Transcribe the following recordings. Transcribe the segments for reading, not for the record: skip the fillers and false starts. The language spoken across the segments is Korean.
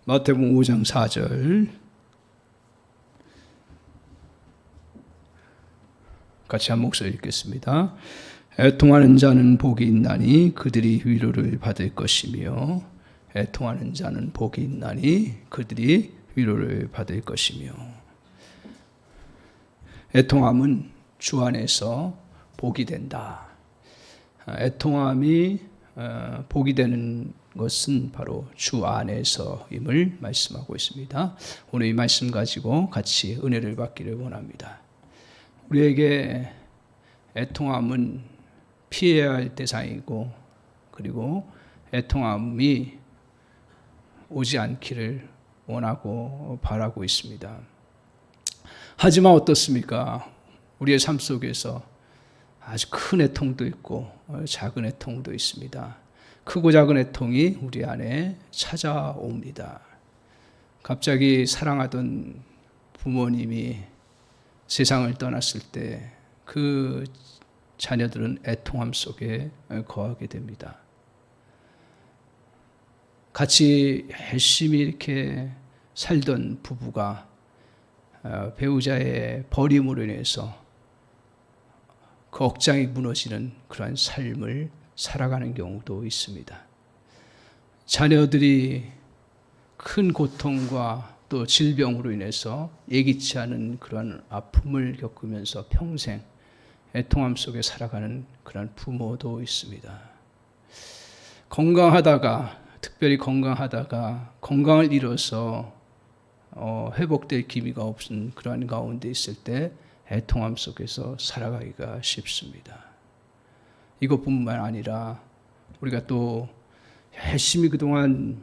마태복음 5장 4절 같이 한 목소리 읽겠습니다. 애통하는 자는 복이 있나니 그들이 위로를 받을 것이며 애통하는 자는 복이 있나니 그들이 위로를 받을 것이며. 애통함은 주 안에서 복이 된다. 애통함이 복이 되는 것은 바로 주 안에서임을 말씀하고 있습니다. 오늘 이 말씀 가지고 같이 은혜를 받기를 원합니다. 우리에게 애통함은 피해야 할 대상이고, 그리고 애통함이 오지 않기를 원하고 바라고 있습니다. 하지만 어떻습니까? 우리의 삶 속에서 아주 큰 애통도 있고 작은 애통도 있습니다. 크고 작은 애통이 우리 안에 찾아옵니다. 갑자기 사랑하던 부모님이 세상을 떠났을 때 그 자녀들은 애통함 속에 거하게 됩니다. 같이 열심히 이렇게 살던 부부가 배우자의 버림으로 인해서 그 억장이 무너지는 그러한 삶을 살아가는 경우도 있습니다. 자녀들이 큰 고통과 또 질병으로 인해서 예기치 않은 그러한 아픔을 겪으면서 평생 애통함 속에 살아가는 그런 부모도 있습니다. 특별히 건강하다가 건강을 잃어서 회복될 기미가 없은 그러한 가운데 있을 때 애통함 속에서 살아가기가 쉽습니다. 이것뿐만 아니라 우리가 또 열심히 그동안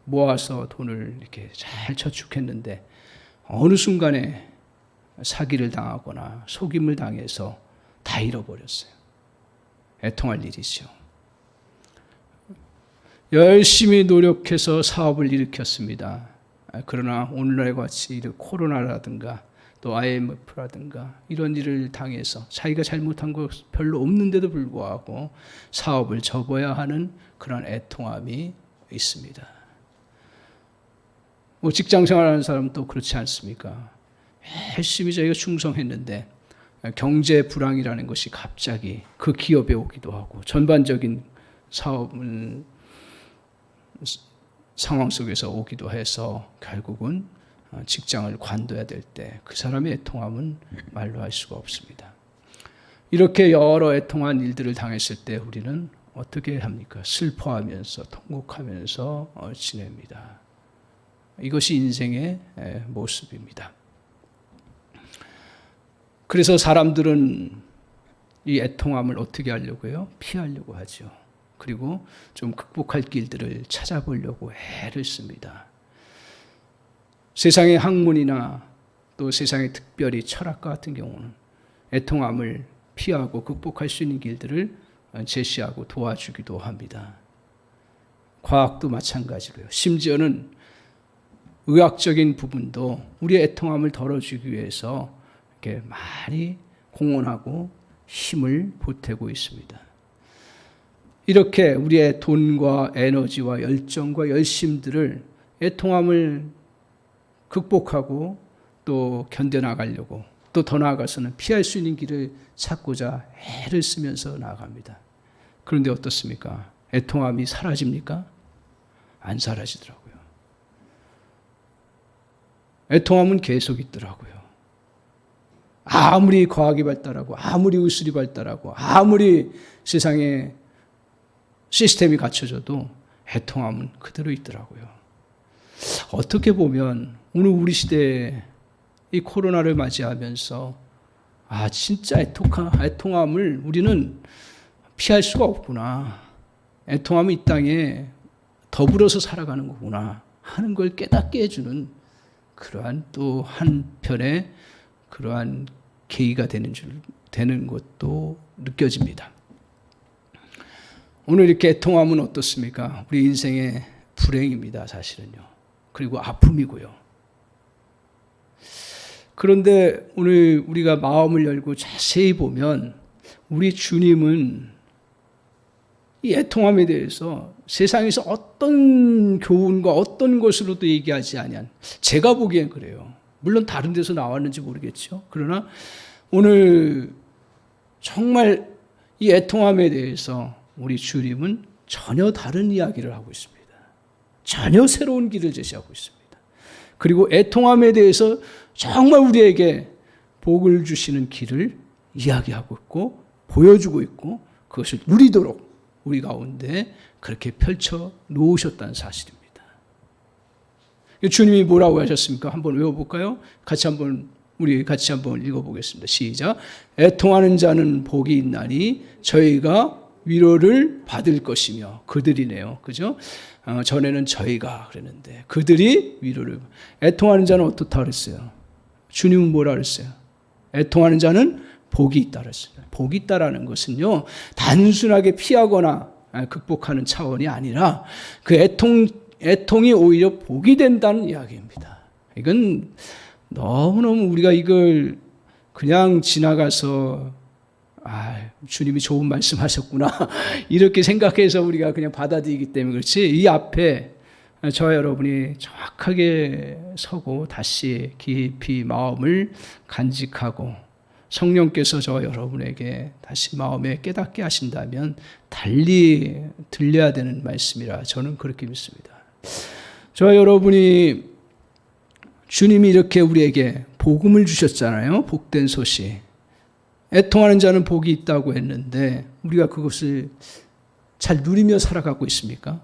모아서 돈을 이렇게 잘 저축했는데 어느 순간에 사기를 당하거나 속임을 당해서 다 잃어버렸어요. 애통할 일이죠. 열심히 노력해서 사업을 일으켰습니다. 그러나 오늘날과 같이 코로나라든가 또 IMF라든가 이런 일을 당해서 자기가 잘못한 거 별로 없는데도 불구하고 사업을 접어야 하는 그런 애통함이 있습니다. 직장 생활하는 사람도 그렇지 않습니까? 열심히 자기가 충성했는데 경제 불황이라는 것이 갑자기 그 기업에 오기도 하고 전반적인 사업은 상황 속에서 오기도 해서 결국은 직장을 관둬야 될 때 그 사람의 애통함은 말로 할 수가 없습니다. 이렇게 여러 애통한 일들을 당했을 때 우리는 어떻게 합니까? 슬퍼하면서 통곡하면서 지냅니다. 이것이 인생의 모습입니다. 그래서 사람들은 이 애통함을 어떻게 하려고요? 피하려고 하죠. 그리고 좀 극복할 길들을 찾아보려고 애를 씁니다. 세상의 학문이나 또 세상의 특별히 철학과 같은 경우는 애통함을 피하고 극복할 수 있는 길들을 제시하고 도와주기도 합니다. 과학도 마찬가지로요. 심지어는 의학적인 부분도 우리의 애통함을 덜어주기 위해서 이렇게 많이 공헌하고 힘을 보태고 있습니다. 이렇게 우리의 돈과 에너지와 열정과 열심들을 애통함을 극복하고 또 견뎌나가려고 또 더 나아가서는 피할 수 있는 길을 찾고자 애를 쓰면서 나아갑니다. 그런데 어떻습니까? 애통함이 사라집니까? 안 사라지더라고요. 애통함은 계속 있더라고요. 아무리 과학이 발달하고 아무리 의술이 발달하고 아무리 세상에 시스템이 갖춰져도 애통함은 그대로 있더라고요. 어떻게 보면 오늘 우리 시대에 이 코로나를 맞이하면서 진짜 애통함을 우리는 피할 수가 없구나. 애통함은 이 땅에 더불어서 살아가는 거구나 하는 걸 깨닫게 해주는 그러한 또 한편의 그러한 계기가 되는 것도 느껴집니다. 오늘 이렇게 애통함은 어떻습니까? 우리 인생의 불행입니다, 사실은요. 그리고 아픔이고요. 그런데 오늘 우리가 마음을 열고 자세히 보면 우리 주님은 이 애통함에 대해서 세상에서 어떤 교훈과 어떤 것으로도 얘기하지 아니한, 제가 보기엔 그래요. 물론 다른 데서 나왔는지 모르겠죠. 그러나 오늘 정말 이 애통함에 대해서 우리 주님은 전혀 다른 이야기를 하고 있습니다. 전혀 새로운 길을 제시하고 있습니다. 그리고 애통함에 대해서 정말 우리에게 복을 주시는 길을 이야기하고 있고 보여주고 있고 그것을 누리도록 우리 가운데 그렇게 펼쳐 놓으셨다는 사실입니다. 주님이 뭐라고 하셨습니까? 한번 외워볼까요? 우리 같이 한번 읽어보겠습니다. 시작. 애통하는 자는 복이 있나니 저희가 위로를 받을 것이며. 그들이네요. 그죠? 전에는 저희가 그랬는데 그들이 위로를. 애통하는 자는 어떻다 그랬어요? 주님은 뭐라 그랬어요? 애통하는 자는 복이 있다 그랬어요. 복이 있다라는 것은요, 단순하게 피하거나 극복하는 차원이 아니라 그 애통이 오히려 복이 된다는 이야기입니다. 이건 너무너무 우리가 이걸 그냥 지나가서 주님이 좋은 말씀 하셨구나 이렇게 생각해서 우리가 그냥 받아들이기 때문에 그렇지, 이 앞에 저와 여러분이 정확하게 서고 다시 깊이 마음을 간직하고 성령께서 저와 여러분에게 다시 마음에 깨닫게 하신다면 달리 들려야 되는 말씀이라 저는 그렇게 믿습니다. 저와 여러분이 주님이 이렇게 우리에게 복음을 주셨잖아요. 복된 소식. 애통하는 자는 복이 있다고 했는데 우리가 그것을 잘 누리며 살아가고 있습니까?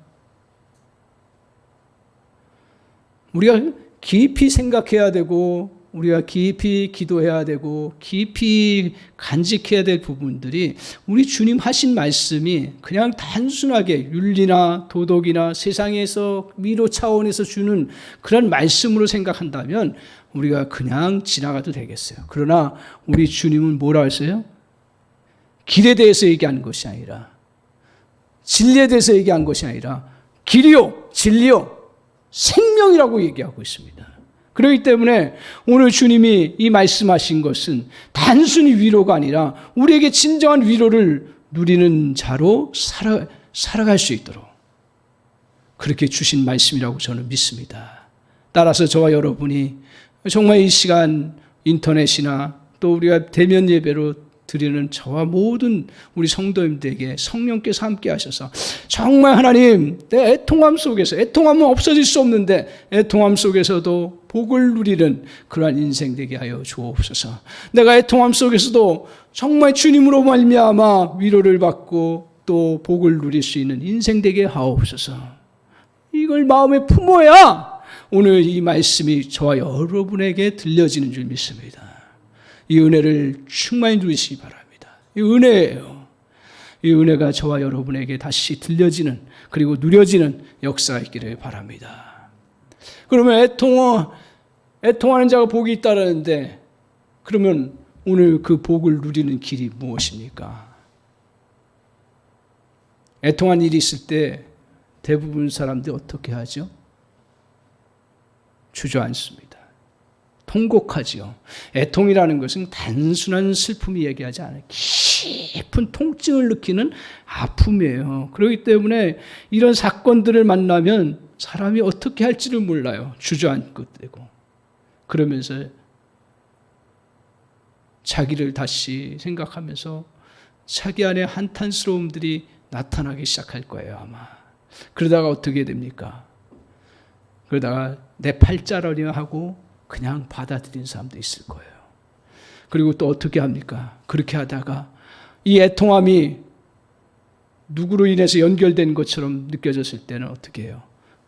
우리가 깊이 생각해야 되고 우리가 깊이 기도해야 되고 깊이 간직해야 될 부분들이 우리 주님 하신 말씀이 그냥 단순하게 윤리나 도덕이나 세상에서 위로 차원에서 주는 그런 말씀으로 생각한다면 우리가 그냥 지나가도 되겠어요. 그러나 우리 주님은 뭐라 했어요? 길에 대해서 얘기하는 것이 아니라, 진리에 대해서 얘기한 것이 아니라 길이요 진리요 생명이라고 얘기하고 있습니다. 그렇기 때문에 오늘 주님이 이 말씀하신 것은 단순히 위로가 아니라 우리에게 진정한 위로를 누리는 자로 살아갈 수 있도록 그렇게 주신 말씀이라고 저는 믿습니다. 따라서 저와 여러분이 정말 이 시간 인터넷이나 또 우리가 대면 예배로 드리는 저와 모든 우리 성도님들에게 성령께서 함께 하셔서 정말 하나님, 내 애통함 속에서, 애통함은 없어질 수 없는데 애통함 속에서도 복을 누리는 그러한 인생 되게 하여 주옵소서. 내가 애통함 속에서도 정말 주님으로 말미암아 위로를 받고 또 복을 누릴 수 있는 인생 되게 하옵소서. 이걸 마음에 품어야 오늘 이 말씀이 저와 여러분에게 들려지는 줄 믿습니다. 이 은혜를 충만히 누리시기 바랍니다. 이 은혜예요. 이 은혜가 저와 여러분에게 다시 들려지는 그리고 누려지는 역사가 있기를 바랍니다. 그러면 애통하는 자가 복이 있다라는데 그러면 오늘 그 복을 누리는 길이 무엇입니까? 애통한 일이 있을 때 대부분 사람들이 어떻게 하죠? 주저앉습니다. 통곡하지요. 애통이라는 것은 단순한 슬픔이 얘기하지 않아요. 깊은 통증을 느끼는 아픔이에요. 그렇기 때문에 이런 사건들을 만나면 사람이 어떻게 할지를 몰라요. 주저앉게 되고. 그러면서 자기를 다시 생각하면서 자기 안에 한탄스러움들이 나타나기 시작할 거예요, 아마. 그러다가 어떻게 됩니까? 그러다가 내 팔자라려 하고 그냥 받아들이는 사람도 있을 거예요. 그리고 또 어떻게 합니까? 그렇게 하다가 이 애통함이 누구로 인해서 연결된 것처럼 느껴졌을 때는 어떻게 해요?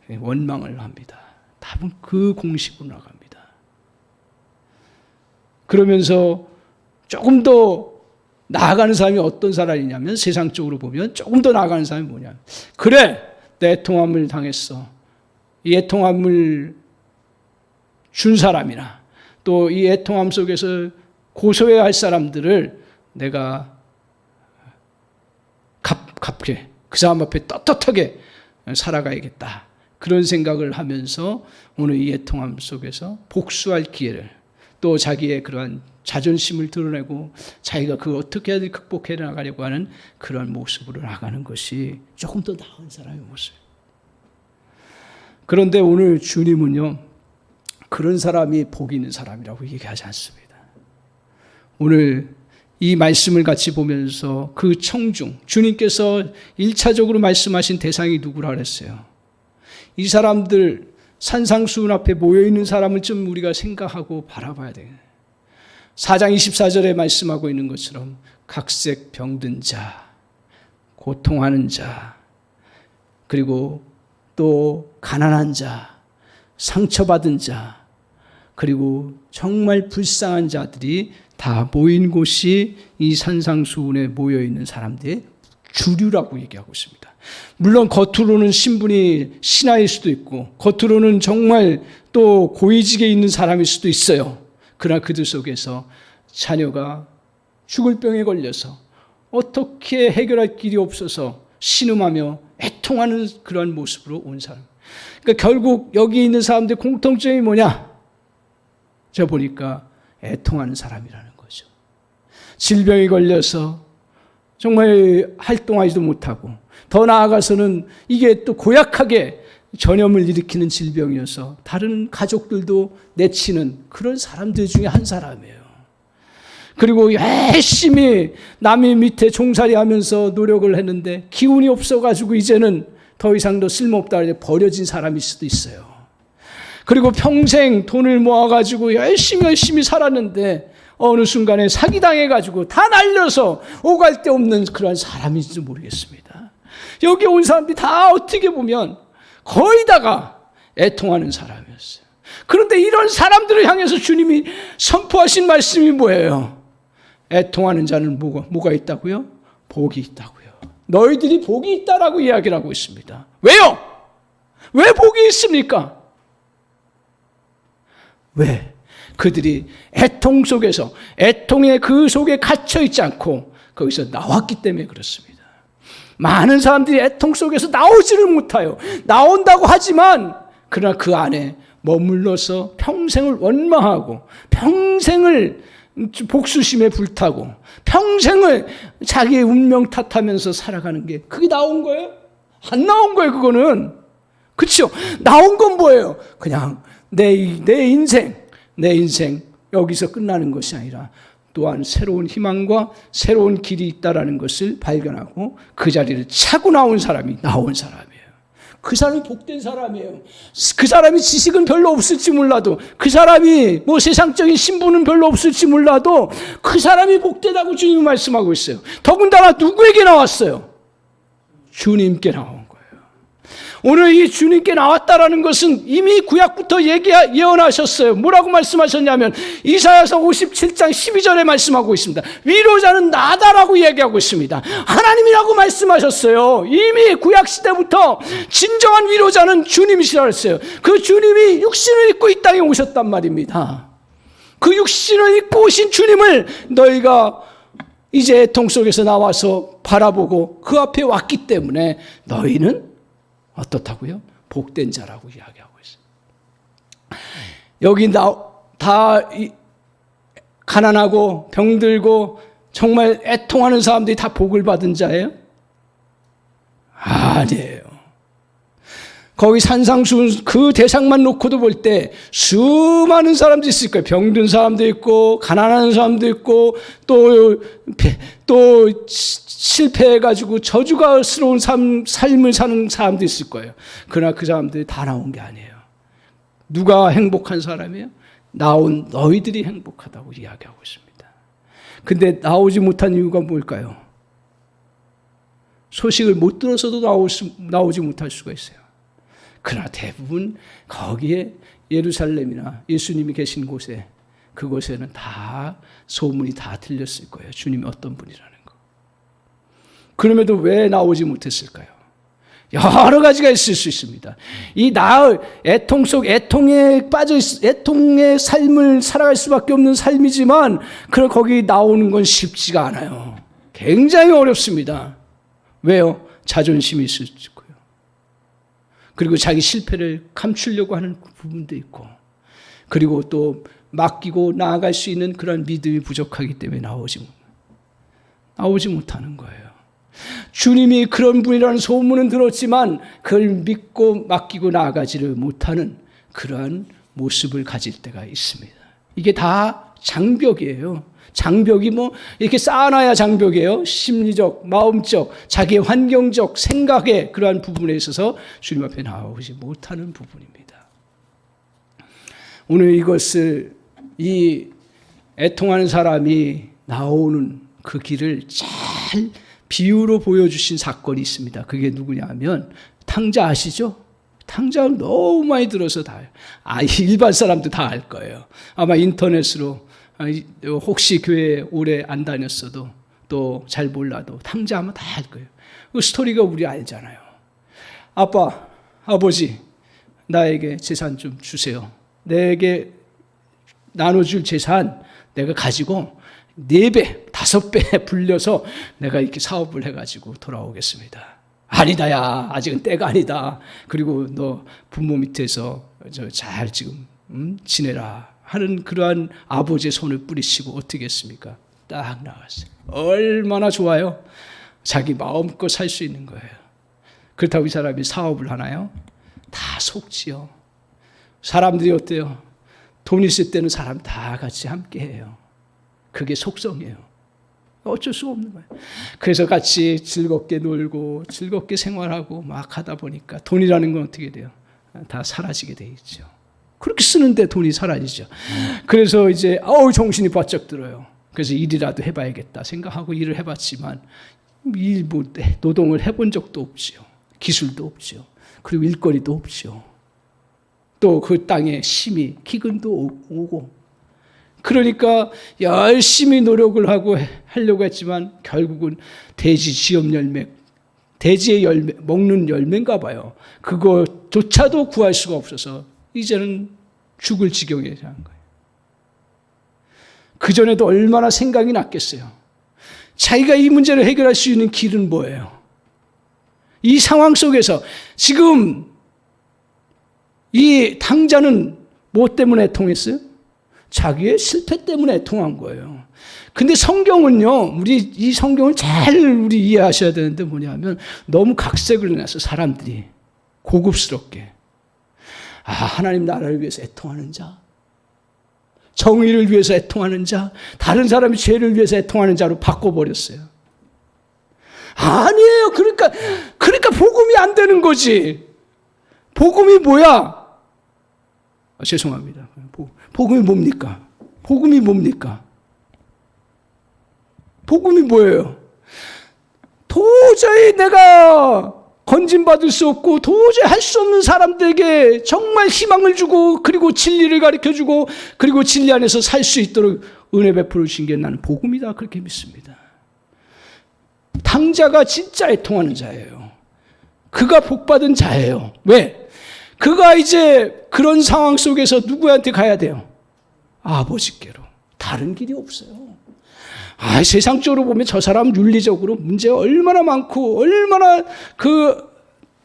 원망을 합니다. 답은 그 공식으로 나갑니다. 그러면서 조금 더 나아가는 사람이 어떤 사람이냐면 세상적으로 보면 조금 더 나아가는 사람이 뭐냐. 그래, 내 애통함을 당했어. 이 애통함을 준 사람이나 또 이 애통함 속에서 고소해야 할 사람들을 내가 갚게, 그 사람 앞에 떳떳하게 살아가야겠다. 그런 생각을 하면서 오늘 이 애통함 속에서 복수할 기회를, 또 자기의 그러한 자존심을 드러내고 자기가 그걸 어떻게 극복해 나가려고 하는 그런 모습으로 나가는 것이 조금 더 나은 사람의 모습. 그런데 오늘 주님은요, 그런 사람이 복 있는 사람이라고 얘기하지 않습니다. 오늘 이 말씀을 같이 보면서 그 청중, 주님께서 1차적으로 말씀하신 대상이 누구라 그랬어요? 이 사람들, 산상수훈 앞에 모여있는 사람을 좀 우리가 생각하고 바라봐야 돼요. 4장 24절에 말씀하고 있는 것처럼 각색 병든 자, 고통하는 자, 그리고 또 가난한 자, 상처받은 자, 그리고 정말 불쌍한 자들이 다 모인 곳이 이 산상수훈에 모여있는 사람들의 주류라고 얘기하고 있습니다. 물론 겉으로는 신분이 신하일 수도 있고 겉으로는 정말 또 고위직에 있는 사람일 수도 있어요. 그러나 그들 속에서 자녀가 죽을 병에 걸려서 어떻게 해결할 길이 없어서 신음하며 애통하는 그런 모습으로 온 사람. 그러니까 결국 여기 있는 사람들의 공통점이 뭐냐? 제가 보니까 애통하는 사람이라는 거죠. 질병에 걸려서 정말 활동하지도 못하고 더 나아가서는 이게 또 고약하게 전염을 일으키는 질병이어서 다른 가족들도 내치는 그런 사람들 중에 한 사람이에요. 그리고 열심히 남의 밑에 종살이 하면서 노력을 했는데 기운이 없어가지고 이제는 더 이상 더 쓸모없다 해서 버려진 사람일 수도 있어요. 그리고 평생 돈을 모아가지고 열심히 살았는데 어느 순간에 사기당해가지고 다 날려서 오갈 데 없는 그런 사람인지도 모르겠습니다. 여기 온 사람들이 다 어떻게 보면 거의 다가 애통하는 사람이었어요. 그런데 이런 사람들을 향해서 주님이 선포하신 말씀이 뭐예요? 애통하는 자는 뭐가 있다고요? 복이 있다고요. 너희들이 복이 있다라고 이야기를 하고 있습니다. 왜요? 왜 복이 있습니까? 왜? 그들이 애통 속에서, 애통의 그 속에 갇혀있지 않고 거기서 나왔기 때문에 그렇습니다. 많은 사람들이 애통 속에서 나오지를 못해요. 나온다고 하지만 그러나 그 안에 머물러서 평생을 원망하고 평생을 복수심에 불타고 평생을 자기의 운명 탓하면서 살아가는 게 그게 나온 거예요? 안 나온 거예요, 그거는. 그렇죠? 나온 건 뭐예요? 그냥 내 인생 여기서 끝나는 것이 아니라 또한 새로운 희망과 새로운 길이 있다라는 것을 발견하고 그 자리를 차고 나온 사람이 그 사람이 복된 사람이에요. 그 사람이 지식은 별로 없을지 몰라도 그 사람이 뭐 세상적인 신분은 별로 없을지 몰라도 그 사람이 복되다고 주님이 말씀하고 있어요. 더군다나 누구에게 나왔어요? 주님께 나온 거예요. 오늘 이 주님께 나왔다라는 것은 이미 구약부터 예언하셨어요. 뭐라고 말씀하셨냐면 이사야서 57장 12절에 말씀하고 있습니다. 위로자는 나다라고 얘기하고 있습니다. 하나님이라고 말씀하셨어요. 이미 구약시대부터 진정한 위로자는 주님이시라고 했어요. 그 주님이 육신을 입고 이 땅에 오셨단 말입니다. 그 육신을 입고 오신 주님을 너희가 이제 애통 속에서 나와서 바라보고 그 앞에 왔기 때문에 너희는 어떻다고요? 복된 자라고 이야기하고 있어요. 여기 다 가난하고 병들고 정말 애통하는 사람들이 다 복을 받은 자예요? 아니에요. 거기 산상수훈 그 대상만 놓고도 볼 때 수많은 사람들이 있을 거예요. 병든 사람도 있고 가난한 사람도 있고 또 실패해가지고 저주가스러운 삶을 사는 사람도 있을 거예요. 그러나 그 사람들이 다 나온 게 아니에요. 누가 행복한 사람이에요? 나온 너희들이 행복하다고 이야기하고 있습니다. 근데 나오지 못한 이유가 뭘까요? 소식을 못 들어서도 나오지 못할 수가 있어요. 그러나 대부분 거기에 예루살렘이나 예수님이 계신 곳에 그곳에는 다 소문이 다 들렸을 거예요. 주님이 어떤 분이라는 거. 그럼에도 왜 나오지 못했을까요? 여러 가지가 있을 수 있습니다. 이 애통 속 애통에 빠져 애통의 삶을 살아갈 수밖에 없는 삶이지만 거기 나오는 건 쉽지가 않아요. 굉장히 어렵습니다. 왜요? 자존심이 있을 수 있고요. 그리고 자기 실패를 감추려고 하는 부분도 있고, 그리고 또 맡기고 나아갈 수 있는 그런 믿음이 부족하기 때문에 나오지 못하는 거예요. 주님이 그런 분이라는 소문은 들었지만 그걸 믿고 맡기고 나아가지를 못하는 그러한 모습을 가질 때가 있습니다. 이게 다 장벽이에요. 장벽이 뭐 이렇게 쌓아놔야 장벽이에요. 심리적, 마음적, 자기의 환경적, 생각의 그러한 부분에 있어서 주님 앞에 나오지 못하는 부분입니다. 오늘 이것을 이 애통하는 사람이 나오는 그 길을 잘 비유로 보여주신 사건이 있습니다. 그게 누구냐면 탕자 아시죠? 탕자는 너무 많이 들어서 다 일반 사람도 다 알 거예요. 아마 인터넷으로 혹시 교회 오래 안 다녔어도 또 잘 몰라도 탕자하면 다 알 거예요. 그 스토리가 우리 알잖아요. 아빠, 아버지 나에게 재산 좀 주세요. 내게 나눠줄 재산 내가 가지고 4배, 5배 불려서 내가 이렇게 사업을 해가지고 돌아오겠습니다. 아니다야, 아직은 때가 아니다. 그리고 너 부모 밑에서 잘 지금 지내라 하는 그러한 아버지의 손을 뿌리치고 어떻게 했습니까? 딱 나왔어요. 얼마나 좋아요? 자기 마음껏 살 수 있는 거예요. 그렇다고 이 사람이 사업을 하나요? 다 속지요. 사람들이 어때요? 돈 있을 때는 사람 다 같이 함께 해요. 그게 속성이에요. 어쩔 수 없는 거예요. 그래서 같이 즐겁게 놀고 즐겁게 생활하고 막 하다 보니까 돈이라는 건 어떻게 돼요? 다 사라지게 돼 있죠. 그렇게 쓰는데 돈이 사라지죠. 그래서 이제 정신이 바짝 들어요. 그래서 일이라도 해봐야겠다 생각하고 일을 해봤지만 노동을 해본 적도 없죠. 기술도 없죠. 그리고 일거리도 없죠. 또 그 땅에 심히 기근도 오고 그러니까 열심히 노력을 하려고 했지만 결국은 돼지 지엽 열매, 돼지의 열매, 먹는 열매인가 봐요. 그거조차도 구할 수가 없어서 이제는 죽을 지경에 한 거예요. 그전에도 얼마나 생각이 났겠어요. 자기가 이 문제를 해결할 수 있는 길은 뭐예요? 이 상황 속에서 지금 이 탕자는 뭐 때문에 통했어요? 자기의 실패 때문에 통한 거예요. 근데 성경은요, 이 성경을 잘 이해하셔야 되는데 뭐냐면 너무 각색을 내놨어, 사람들이. 고급스럽게. 하나님 나라를 위해서 애통하는 자, 정의를 위해서 애통하는 자, 다른 사람의 죄를 위해서 애통하는 자로 바꿔버렸어요. 아니에요. 그러니까 복음이 안 되는 거지. 복음이 뭐야? 죄송합니다. 복음이 뭡니까? 복음이 뭡니까? 복음이 뭐예요? 도저히 내가 건진받을 수 없고 도저히 할 수 없는 사람들에게 정말 희망을 주고 그리고 진리를 가르쳐주고 그리고 진리 안에서 살 수 있도록 은혜 베풀어 주신 게 나는 복음이다 그렇게 믿습니다. 탕자가 진짜 애통하는 자예요. 그가 복받은 자예요. 왜? 그가 이제 그런 상황 속에서 누구한테 가야 돼요? 아버지께로. 다른 길이 없어요. 세상적으로 보면 저 사람 윤리적으로 문제가 얼마나 많고 얼마나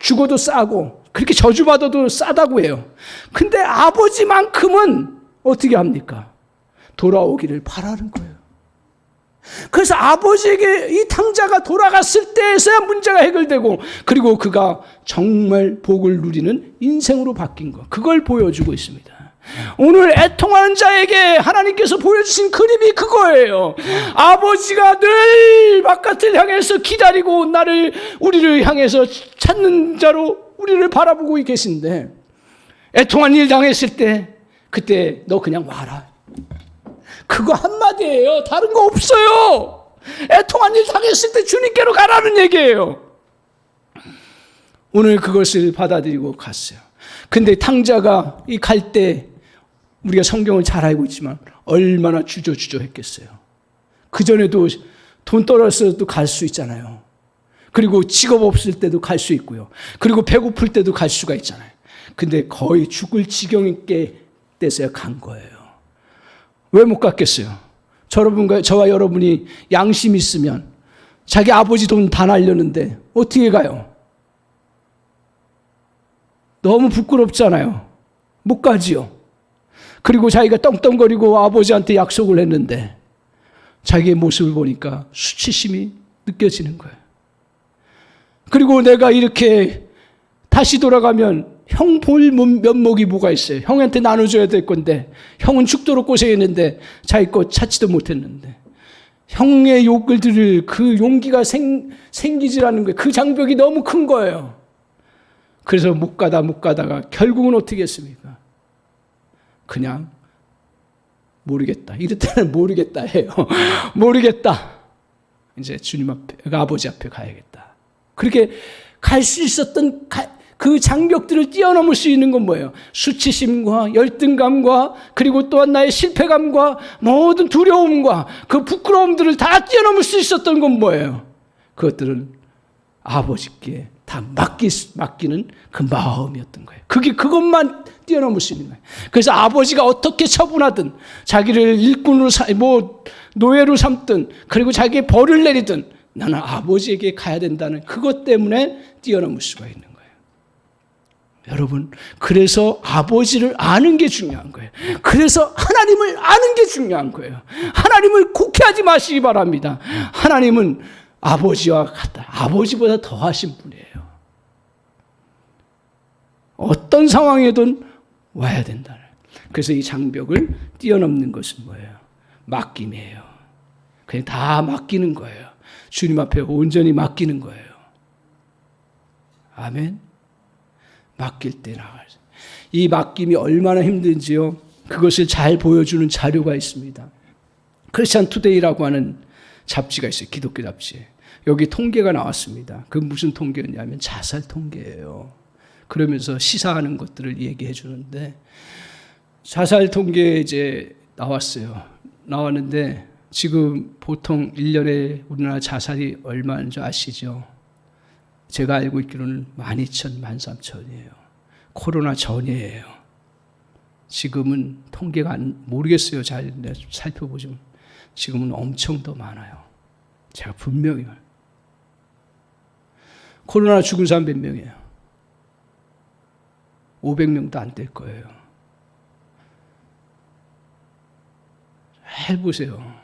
죽어도 싸고 그렇게 저주받아도 싸다고 해요. 근데 아버지만큼은 어떻게 합니까? 돌아오기를 바라는 거예요. 그래서 아버지에게 이 탕자가 돌아갔을 때에서야 문제가 해결되고 그리고 그가 정말 복을 누리는 인생으로 바뀐 것, 그걸 보여주고 있습니다. 오늘 애통하는 자에게 하나님께서 보여주신 그림이 그거예요. 아버지가 늘 바깥을 향해서 기다리고 우리를 향해서 찾는 자로 우리를 바라보고 계신데 애통한 일 당했을 때 그때 너 그냥 와라. 그거 한마디예요. 다른 거 없어요. 애통한 일 당했을 때 주님께로 가라는 얘기예요. 오늘 그것을 받아들이고 갔어요. 근데 탕자가 갈 때 우리가 성경을 잘 알고 있지만 얼마나 주저주저했겠어요. 그전에도 돈 떨어져도 갈 수 있잖아요. 그리고 직업 없을 때도 갈 수 있고요. 그리고 배고플 때도 갈 수가 있잖아요. 근데 거의 죽을 지경에 때서야 간 거예요. 왜 못 갔겠어요? 저와 여러분이 양심 있으면 자기 아버지 돈 다 날렸는데 어떻게 가요? 너무 부끄럽잖아요. 못 가지요. 그리고 자기가 떵떵거리고 아버지한테 약속을 했는데 자기의 모습을 보니까 수치심이 느껴지는 거예요. 그리고 내가 이렇게 다시 돌아가면 형 볼 면목이 뭐가 있어요? 형한테 나눠줘야 될 건데 형은 죽도록 고생했는데 자기 것 찾지도 못했는데 형의 욕을 들을 그 용기가 생기지라는 거예요. 그 장벽이 너무 큰 거예요. 그래서 못 가다가 결국은 어떻게 했습니까? 그냥 모르겠다. 이럴 때는 모르겠다 해요. 모르겠다. 이제 주님 앞에, 아버지 앞에 가야겠다. 그렇게 갈 수 있었던 그 장벽들을 뛰어넘을 수 있는 건 뭐예요? 수치심과 열등감과 그리고 또한 나의 실패감과 모든 두려움과 그 부끄러움들을 다 뛰어넘을 수 있었던 건 뭐예요? 그것들은 아버지께 다 맡기는 그 마음이었던 거예요. 그것만 뛰어넘을 수 있는 거예요. 그래서 아버지가 어떻게 처분하든 자기를 일꾼으로 노예로 삼든 그리고 자기의 벌을 내리든 나는 아버지에게 가야 된다는 그것 때문에 뛰어넘을 수가 있는 거예요. 여러분, 그래서 아버지를 아는 게 중요한 거예요. 그래서 하나님을 아는 게 중요한 거예요. 하나님을 곡해하지 마시기 바랍니다. 하나님은 아버지와 같다. 아버지보다 더하신 분이에요. 어떤 상황에든 와야 된다. 그래서 이 장벽을 뛰어넘는 것은 뭐예요? 맡김이에요. 그냥 다 맡기는 거예요. 주님 앞에 온전히 맡기는 거예요. 아멘. 맡길 때 나가요. 이 맡김이 얼마나 힘든지요. 그것을 잘 보여주는 자료가 있습니다. 크리스찬 투데이라고 하는 잡지가 있어요. 기독교 잡지. 여기 통계가 나왔습니다. 그 무슨 통계였냐면 자살 통계예요. 그러면서 시사하는 것들을 얘기해 주는데 자살 통계 이제 나왔는데 지금 보통 1년에 우리나라 자살이 얼마인 줄 아시죠? 제가 알고 있기로는 12,000, 13,000이에요. 코로나 전이에요. 지금은 통계가 모르겠어요. 잘 살펴보지만 지금은 엄청 더 많아요. 제가 분명히 말해요. 코로나 죽은 사람 몇 명이에요? 500명도 안 될 거예요. 잘 보세요.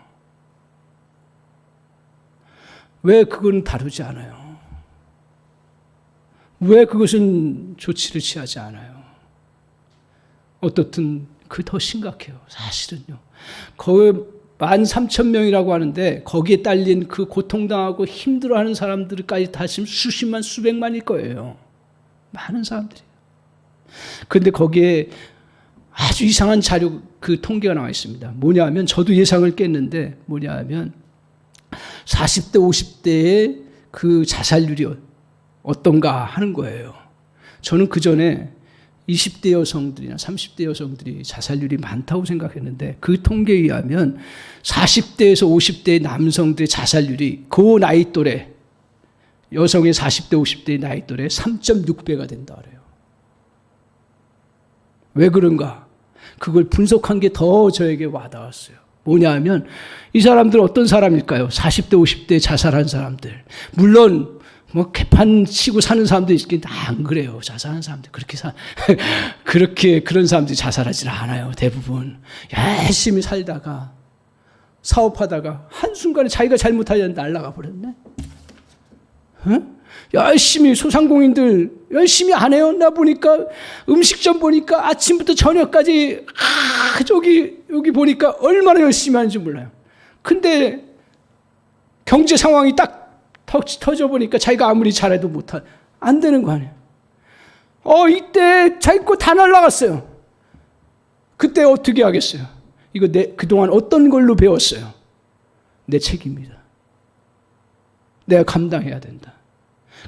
왜 그건 다루지 않아요? 왜 그것은 조치를 취하지 않아요? 어떻든 그 더 심각해요. 사실은요. 거의 13,000명이라고 하는데 거기에 딸린 그 고통당하고 힘들어하는 사람들까지 다 지금 수십만 수백만일 거예요. 많은 사람들이에요. 그런데 거기에 아주 이상한 자료 그 통계가 나와 있습니다. 뭐냐면 저도 예상을 깼는데 뭐냐면 40대 50대의 그 자살률이 어떤가 하는 거예요. 저는 그전에 20대 여성들이나 30대 여성들이 자살률이 많다고 생각했는데 그 통계에 의하면 40대에서 50대의 남성들의 자살률이 그 나이 또래 여성의 40대 50대의 나이 또래 3.6배가 된다 그래요. 왜 그런가? 그걸 분석한 게 더 저에게 와닿았어요. 뭐냐 하면 이 사람들은 어떤 사람일까요? 40대 50대 자살한 사람들. 물론 개판 치고 사는 사람도 있긴 안 그래요. 자살하는 사람들 그렇게 그런 사람들이 자살하지 않아요. 대부분 열심히 살다가 사업하다가 한순간에 자기가 잘못하려는데 날아가 버렸네. 열심히 소상공인들 열심히 안 해요. 나 보니까 음식점 보니까 아침부터 저녁까지 여기 보니까 얼마나 열심히 하는지 몰라요. 근데 경제 상황이 딱 터져 보니까 자기가 아무리 잘해도 안 되는 거 아니에요. 이때 자기 거 다 날라갔어요. 그때 어떻게 하겠어요? 이거 그동안 어떤 걸로 배웠어요? 내 책임이다. 내가 감당해야 된다.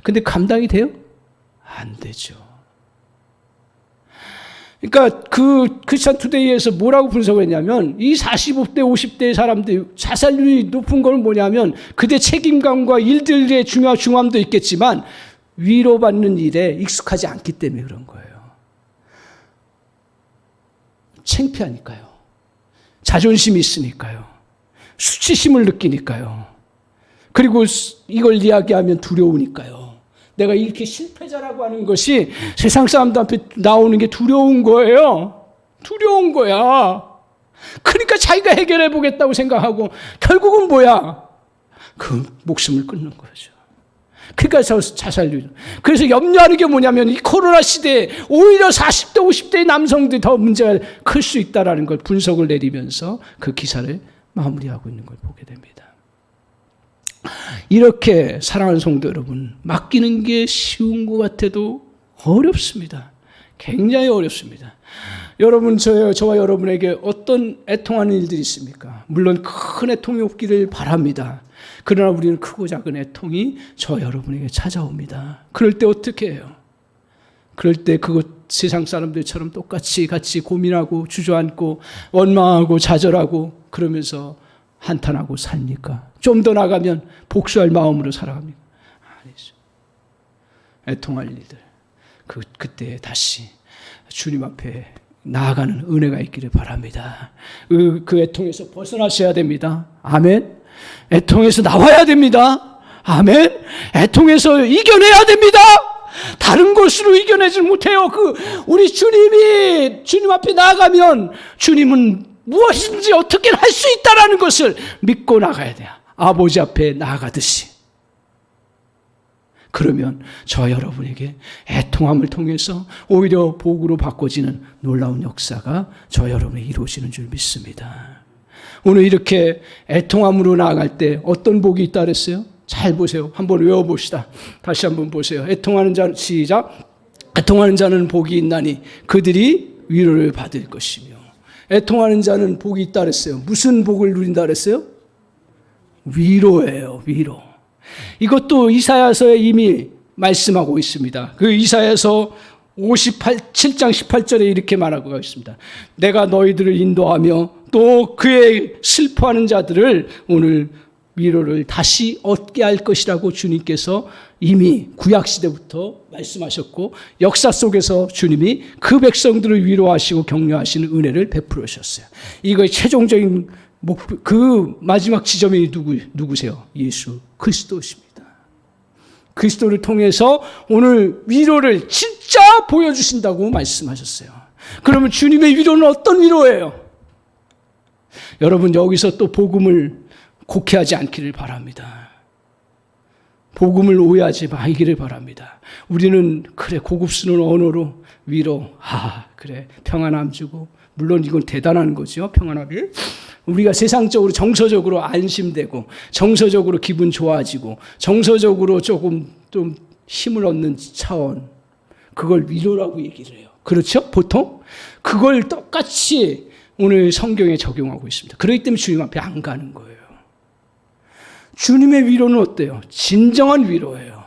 근데 감당이 돼요? 안 되죠. 그러니까 그 크리스찬 투데이에서 뭐라고 분석을 했냐면 이 45대 50대 사람들 자살률이 높은 건 뭐냐면 그대 책임감과 일들의 중요함도 있겠지만 위로받는 일에 익숙하지 않기 때문에 그런 거예요. 창피하니까요. 자존심이 있으니까요. 수치심을 느끼니까요. 그리고 이걸 이야기하면 두려우니까요. 내가 이렇게 실패자라고 하는 것이 세상 사람들 앞에 나오는 게 두려운 거예요. 두려운 거야. 그러니까 자기가 해결해 보겠다고 생각하고 결국은 뭐야? 그 목숨을 끊는 거죠. 그러니까 자살률. 그래서 염려하는 게 뭐냐면 이 코로나 시대에 오히려 40대, 50대의 남성들이 더 문제가 클 수 있다는 걸 분석을 내리면서 그 기사를 마무리하고 있는 걸 보게 됩니다. 이렇게 사랑하는 성도 여러분, 맡기는 게 쉬운 것 같아도 어렵습니다. 굉장히 어렵습니다. 여러분, 저와 여러분에게 어떤 애통하는 일들이 있습니까? 물론 큰 애통이 없기를 바랍니다. 그러나 우리는 크고 작은 애통이 저와 여러분에게 찾아옵니다. 그럴 때 어떻게 해요? 그럴 때 그것 세상 사람들처럼 똑같이 같이 고민하고 주저앉고 원망하고 좌절하고 그러면서 한탄하고 삽니까? 좀 더 나가면 복수할 마음으로 살아갑니까? 아니죠. 애통할 일들. 그때 다시 주님 앞에 나아가는 은혜가 있기를 바랍니다. 그 애통에서 벗어나셔야 됩니다. 아멘. 애통에서 나와야 됩니다. 아멘. 애통에서 이겨내야 됩니다. 다른 것으로 이겨내지 못해요. 우리 주님이 주님 앞에 나아가면 주님은 무엇인지 어떻게 할 수 있다라는 것을 믿고 나가야 돼요. 아버지 앞에 나아가듯이. 그러면 저 여러분에게 애통함을 통해서 오히려 복으로 바꿔지는 놀라운 역사가 저 여러분에 이루어지는 줄 믿습니다. 오늘 이렇게 애통함으로 나아갈 때 어떤 복이 있다 그랬어요? 잘 보세요. 한번 외워봅시다. 다시 한번 보세요. 애통하는 자, 시작. 애통하는 자는 복이 있나니 그들이 위로를 받을 것이며. 애통하는 자는 복이 있다 그랬어요. 무슨 복을 누린다 그랬어요? 위로예요. 위로. 이것도 이사야서에 이미 말씀하고 있습니다. 그 이사야서 7장 18절에 이렇게 말하고 있습니다. 내가 너희들을 인도하며 또 그의 슬퍼하는 자들을 오늘 위로를 다시 얻게 할 것이라고 주님께서 이미 구약시대부터 말씀하셨고 역사 속에서 주님이 그 백성들을 위로하시고 격려하시는 은혜를 베풀어 주셨어요. 이거의 최종적인 목표, 그 마지막 지점이 누구세요? 예수 그리스도십니다. 그리스도를 통해서 오늘 위로를 진짜 보여주신다고 말씀하셨어요. 그러면 주님의 위로는 어떤 위로예요? 여러분, 여기서 또 복음을 곡해하지 않기를 바랍니다. 복음을 오해하지 말기를 바랍니다. 우리는 그래 고급스러운 언어로 위로, 그래 평안함 주고, 물론 이건 대단한 거죠. 평안함이. 우리가 세상적으로 정서적으로 안심되고 정서적으로 기분 좋아지고 정서적으로 조금 좀 힘을 얻는 차원, 그걸 위로라고 얘기를 해요. 그렇죠? 보통 그걸 똑같이 오늘 성경에 적용하고 있습니다. 그렇기 때문에 주님 앞에 안 가는 거예요. 주님의 위로는 어때요? 진정한 위로예요.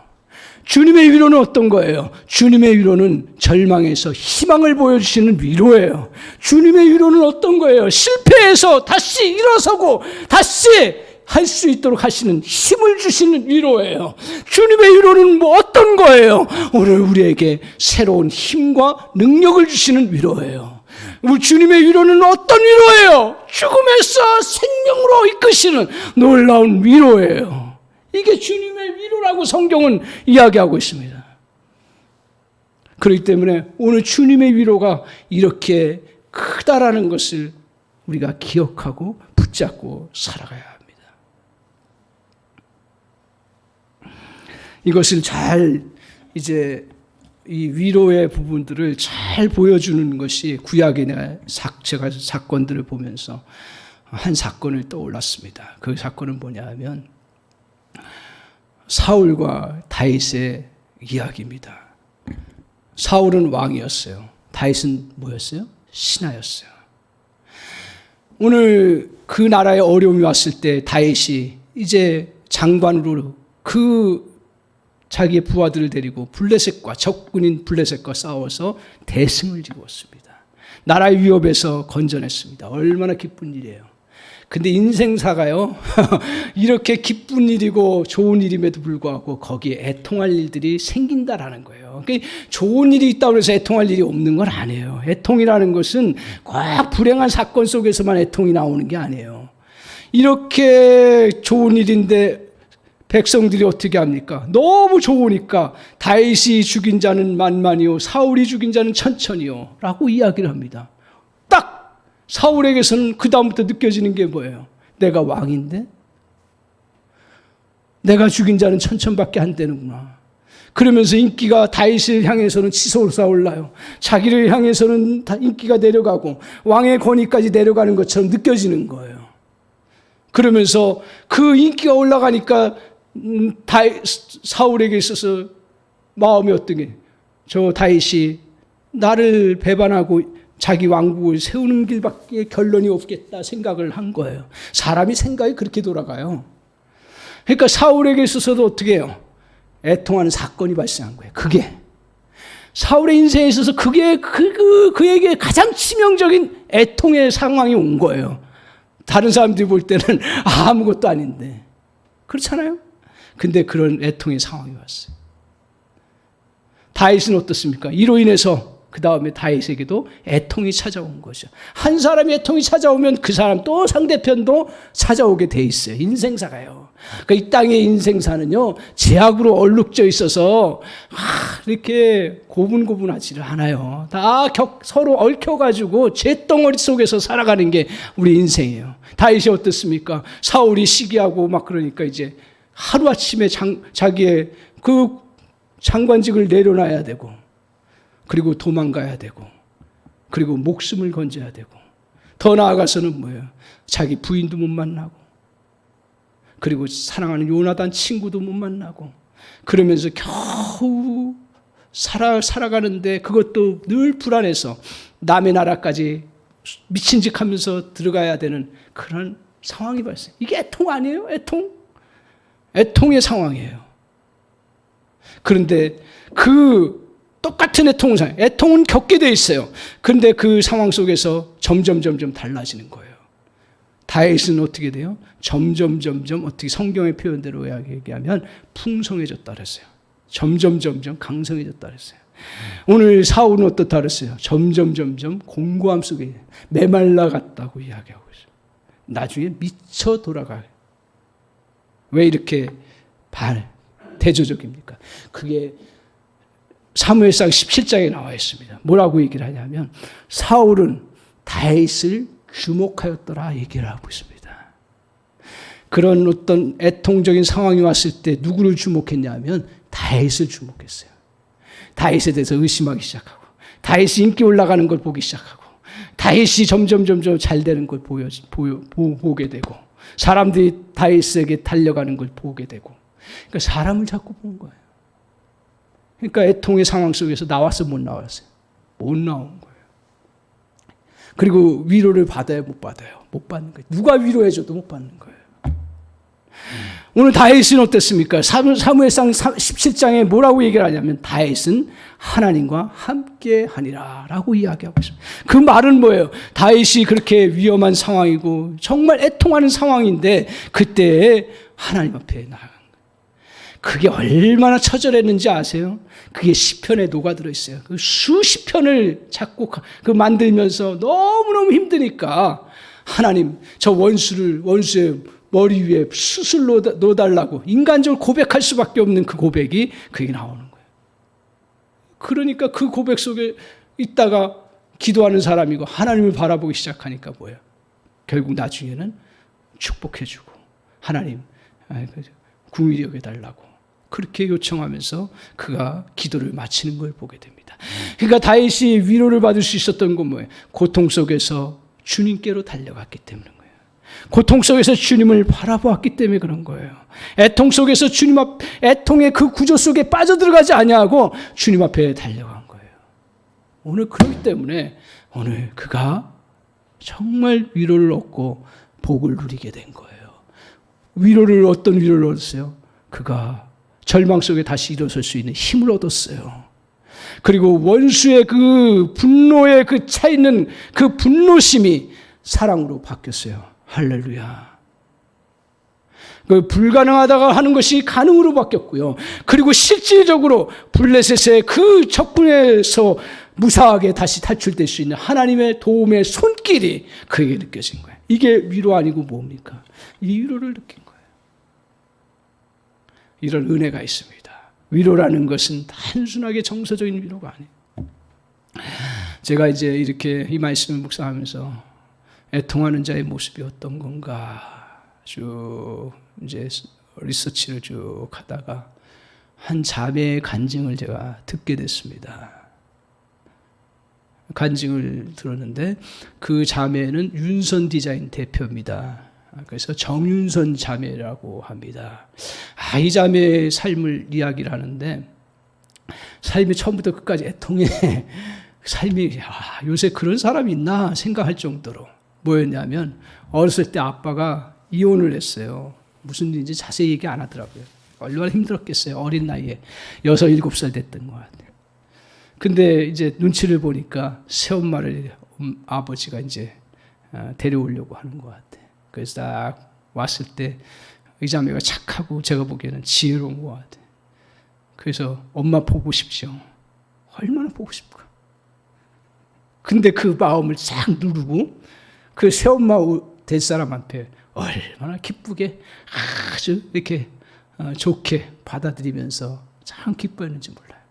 주님의 위로는 어떤 거예요? 주님의 위로는 절망에서 희망을 보여주시는 위로예요. 주님의 위로는 어떤 거예요? 실패해서 다시 일어서고 다시 할 수 있도록 하시는 힘을 주시는 위로예요. 주님의 위로는 뭐 어떤 거예요? 오늘 우리에게 새로운 힘과 능력을 주시는 위로예요. 주님의 위로는 어떤 위로예요? 죽음에서 생명으로 이끄시는 놀라운 위로예요. 이게 주님의 위로라고 성경은 이야기하고 있습니다. 그렇기 때문에 오늘 주님의 위로가 이렇게 크다라는 것을 우리가 기억하고 붙잡고 살아가야 합니다. 이것을 잘 이제 이 위로의 부분들을 잘 보여주는 것이 구약의 제가 사건들을 보면서 한 사건을 떠올랐습니다. 그 사건은 뭐냐 하면 사울과 다윗의 이야기입니다. 사울은 왕이었어요. 다윗은 뭐였어요? 신하였어요. 오늘 그 나라에 어려움이 왔을 때 다윗이 이제 장관으로 자기의 부하들을 데리고 블레셋과 적군인 블레셋과 싸워서 대승을 이루었습니다. 나라의 위협에서 건져냈습니다. 얼마나 기쁜 일이에요. 근데 인생사가요, 이렇게 기쁜 일이고 좋은 일임에도 불구하고 거기에 애통할 일들이 생긴다라는 거예요. 그러니까 좋은 일이 있다고 해서 애통할 일이 없는 건 아니에요. 애통이라는 것은 꼭 불행한 사건 속에서만 애통이 나오는 게 아니에요. 이렇게 좋은 일인데 백성들이 어떻게 합니까? 너무 좋으니까 다윗이 죽인 자는 만만이요 사울이 죽인 자는 천천히요 라고 이야기를 합니다. 사울에게서는 그 다음부터 느껴지는 게 뭐예요? 내가 왕인데? 내가 죽인 자는 천천밖에 안 되는구나. 그러면서 인기가 다윗을 향해서는 치솟아 올라요. 자기를 향해서는 인기가 내려가고 왕의 권위까지 내려가는 것처럼 느껴지는 거예요. 그러면서 그 인기가 올라가니까 사울에게 있어서 마음이 어떻게, 저 다윗이 나를 배반하고 자기 왕국을 세우는 길밖에 결론이 없겠다 생각을 한 거예요. 사람이 생각이 그렇게 돌아가요. 그러니까 사울에게 있어서도 어떻게 해요? 애통하는 사건이 발생한 거예요. 그게 사울의 인생에 있어서 그게 그에게 가장 치명적인 애통의 상황이 온 거예요. 다른 사람들이 볼 때는 아무것도 아닌데, 그렇잖아요. 근데 그런 애통의 상황이 왔어요. 다윗은 어떻습니까? 이로 인해서 그 다음에 다윗에게도 애통이 찾아온 거죠. 한 사람이 애통이 찾아오면 그 사람 또 상대편도 찾아오게 돼 있어요. 인생사가요. 그러니까 이 땅의 인생사는요, 제약으로 얼룩져 있어서 이렇게 고분고분하지를 않아요. 다 서로 얽혀가지고 죄덩어리 속에서 살아가는 게 우리 인생이에요. 다윗이 어떻습니까? 사울이 시기하고 막 그러니까 이제 하루아침에 자기의 그 장관직을 내려놔야 되고, 그리고 도망가야 되고, 그리고 목숨을 건져야 되고, 더 나아가서는 뭐예요? 자기 부인도 못 만나고, 그리고 사랑하는 요나단 친구도 못 만나고, 그러면서 겨우 살아가는데 그것도 늘 불안해서 남의 나라까지 미친 짓 하면서 들어가야 되는 그런 상황이 발생. 이게 애통 아니에요? 애통의 상황이에요. 그런데 그 똑같은 애통은 겪게 돼 있어요. 그런데 그 상황 속에서 점점 달라지는 거예요. 다윗은 어떻게 돼요? 점점 어떻게 성경의 표현대로 얘기하면 풍성해졌다 그랬어요. 점점 강성해졌다 그랬어요. 오늘 사울은 어떻다 그랬어요? 점점 공고함 속에 메말라갔다고 이야기하고 있어요. 나중에 미쳐 돌아가요. 왜 이렇게 대조적입니까? 그게 사무엘상 17장에 나와 있습니다. 뭐라고 얘기를 하냐면 사울은 다윗을 주목하였더라 얘기를 하고 있습니다. 그런 어떤 애통적인 상황이 왔을 때 누구를 주목했냐면 다윗을 주목했어요. 다윗에 대해서 의심하기 시작하고, 다윗이 인기 올라가는 걸 보기 시작하고, 다윗이 점점 잘 되는 걸 보게 되고, 사람들이 다윗에게 달려가는 걸 보게 되고, 그러니까 사람을 자꾸 본 거예요. 그러니까 애통의 상황 속에서 나왔어요, 못 나왔어요? 못 나온 거예요. 그리고 위로를 받아요, 못 받아요? 못 받는 거예요. 누가 위로해줘도 못 받는 거예요. 오늘 다윗은 어땠습니까? 사무엘상 17장에 뭐라고 얘기를 하냐면 다윗은 하나님과 함께 하니라 라고 이야기하고 있습니다. 그 말은 뭐예요? 다윗이 그렇게 위험한 상황이고 정말 애통하는 상황인데 그때 하나님 앞에 나아간 거예요. 그게 얼마나 처절했는지 아세요? 그게 시편에 녹아들어 있어요. 그 수십 편을 자꾸 만들면서 너무너무 힘드니까 하나님 저 원수의 머리 위에 숯을 넣어달라고 인간적으로 고백할 수밖에 없는 그 고백이 그게 나오는 거예요. 그러니까 그 고백 속에 있다가 기도하는 사람이고 하나님을 바라보기 시작하니까 뭐예요? 결국 나중에는 축복해주고 하나님 궁일이 여겨달라고 그렇게 요청하면서 그가 기도를 마치는 걸 보게 됩니다. 그러니까 다윗이 위로를 받을 수 있었던 건 뭐예요? 고통 속에서 주님께로 달려갔기 때문인 거예요. 고통 속에서 주님을 바라보았기 때문에 그런 거예요. 애통 속에서 주님 앞, 애통의 그 구조 속에 빠져들어가지 아니하고 주님 앞에 달려간 거예요. 오늘 그렇기 때문에 오늘 그가 정말 위로를 얻고 복을 누리게 된 거예요. 어떤 위로를 얻었어요? 그가 절망 속에 다시 일어설 수 있는 힘을 얻었어요. 그리고 원수의 그 분노에 그 차 있는 그 분노심이 사랑으로 바뀌었어요. 할렐루야. 그 불가능하다가 하는 것이 가능으로 바뀌었고요. 그리고 실질적으로 블레셋의 그 적군에서 무사하게 다시 탈출될 수 있는 하나님의 도움의 손길이 그에게 느껴진 거예요. 이게 위로 아니고 뭡니까? 이 위로를 느낀 거예요. 이런 은혜가 있습니다. 위로라는 것은 단순하게 정서적인 위로가 아니에요. 제가 이제 이렇게 이 말씀을 묵상하면서 애통하는 자의 모습이 어떤 건가 쭉 이제 리서치를 쭉 하다가 한 자매의 간증을 제가 듣게 됐습니다. 간증을 들었는데 그 자매는 윤선 디자인 대표입니다. 그래서 정윤선 자매라고 합니다. 이 자매의 삶을 이야기를 하는데 삶이 처음부터 끝까지 애통해. 삶이 요새 그런 사람이 있나 생각할 정도로 뭐였냐면 어렸을 때 아빠가 이혼을 했어요. 무슨 일인지 자세히 얘기 안 하더라고요. 얼마나 힘들었겠어요. 어린 나이에 6, 7살 됐던 것 같아요. 근데 이제 눈치를 보니까 새엄마를 아버지가 이제 데려오려고 하는 것 같아요. 그래서 딱 왔을 때 이 자매가 착하고 제가 보기에는 지혜로운 것 같아요. 그래서 엄마 보고 싶죠. 얼마나 보고 싶을까. 근데 그 마음을 싹 누르고 그 새엄마 될 사람한테 얼마나 기쁘게 아주 이렇게 좋게 받아들이면서 참 기뻐했는지 몰라요.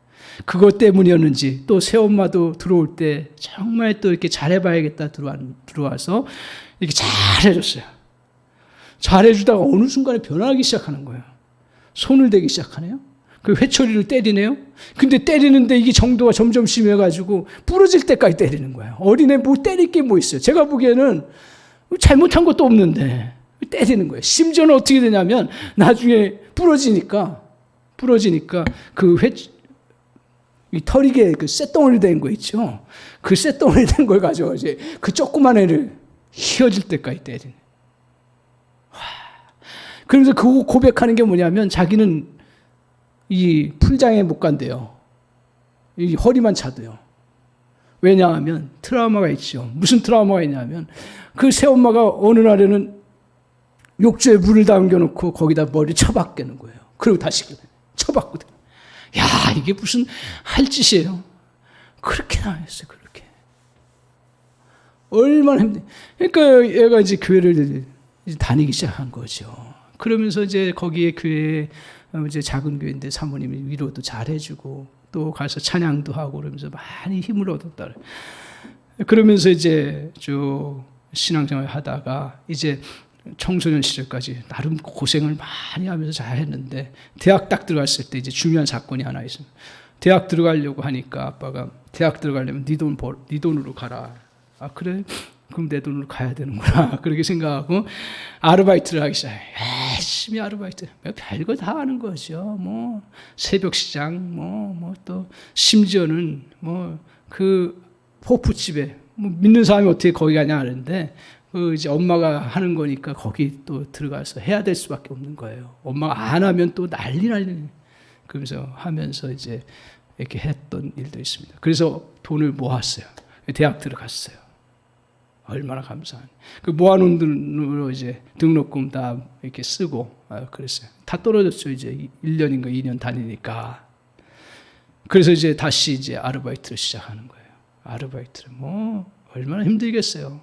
그것 때문이었는지 또 새엄마도 들어올 때 정말 또 이렇게 잘해봐야겠다 들어와서 이렇게 잘해줬어요. 잘해주다가 어느 순간에 변하기 시작하는 거예요. 손을 대기 시작하네요. 그 회초리를 때리네요. 근데 때리는데 이게 정도가 점점 심해가지고 부러질 때까지 때리는 거예요. 어린애 뭐 때릴 게 뭐 있어요. 제가 보기에는 잘못한 것도 없는데 때리는 거예요. 심지어는 어떻게 되냐면 나중에 부러지니까 이 털이게 그 쇳덩어리 된 거 있죠. 그 쇳덩어리 된 걸 가지고 이제 그 조그만 애를 휘어질 때까지 때리네. 그러면서 그 고백하는 게 뭐냐면 자기는 이 풀장에 못 간대요. 이 허리만 차도요. 왜냐하면 트라우마가 있죠. 무슨 트라우마가 있냐면 그 새엄마가 어느 날에는 욕조에 물을 담겨놓고 거기다 머리 쳐박게는 거예요. 그리고 다시 쳐박거든. 야, 이게 무슨 할 짓이에요. 그렇게 나왔어요. 그렇게. 얼마나 힘들어. 그러니까 얘가 이제 교회를 이제 다니기 시작한 거죠. 그러면서 이제 거기에 교회에 이제 작은 교회인데 사모님이 위로도 잘 해주고 또 가서 찬양도 하고 그러면서 많이 힘을 얻었다. 그러면서 이제 쭉 신앙생활 하다가 이제 청소년 시절까지 나름 고생을 많이 하면서 잘 했는데 대학 딱 들어갔을 때 이제 중요한 사건이 하나 있어요. 대학 들어가려고 하니까 아빠가 대학 들어가려면 네 돈으로 가라. 아, 그래? 그럼 내 돈으로 가야 되는구나. 그렇게 생각하고 아르바이트를 하기 시작해요. 열심히 아르바이트. 별거 다 하는 거죠. 뭐 새벽 시장, 뭐 또 심지어는 뭐 그 호프집에 뭐 믿는 사람이 어떻게 거기 가냐 하는데 그 이제 엄마가 하는 거니까 거기 또 들어가서 해야 될 수밖에 없는 거예요. 엄마가 안 하면 또 난리. 그러면서 하면서 이제 이렇게 했던 일도 있습니다. 그래서 돈을 모았어요. 대학 들어갔어요. 얼마나 감사한. 그 모아놓은 돈으로 이제 등록금 다 이렇게 쓰고 그랬어요. 다 떨어졌죠. 이제 1년인가 2년 다니니까. 그래서 이제 다시 이제 아르바이트를 시작하는 거예요. 아르바이트를 뭐 얼마나 힘들겠어요.